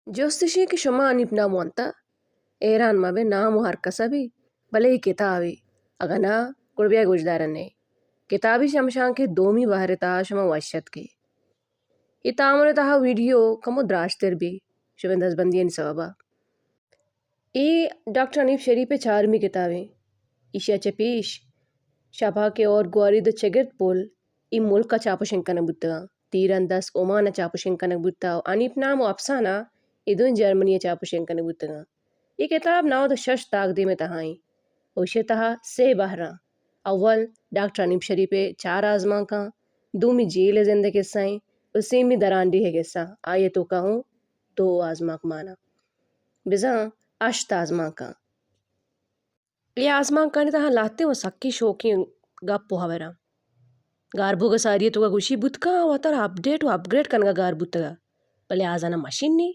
جستشی که شما انیب ناموانتا ایران ما به نام و هر کسا بھی بلے کتابی اگا نا گڑبیا گوشدارنے کتابی شمشان کے دومی بہر تا شما وشت کے یہ تامر تہا ویڈیو کمو دراشتر بھی شما دزبندین سببا ای ڈاکٹر انیب شریف چارمی کتابیں ایشیا چپیش شاپا کے اور گواری دا چگرد پول ای ملکا چاپو شنکن بودتا تیران دس اومانا چاپو شنکن بودتا انیب نام و افسانہ ادون جرمنی چاپو شنکن بودتا یہ کتاب ناو دا شش تاگ دے میں تہائیں اوشے تہا سے بہران اول ڈاکٹر انیب شریف چار آزمان کا دومی جیل زندگی قصائیں اسیمی درانڈی ہے قصہ آئیے تو کہوں دو آزمان مانا بزاں اشت آزمان کا یہ آزمان کا تہا لاتے و سکی شوکی گپو ہورا گاربو گا ساری تو گا گوشی بود کا و تر اپڈیٹ و اپگریڈ کنگا گار بودتا بلے آزانا مشین نہیں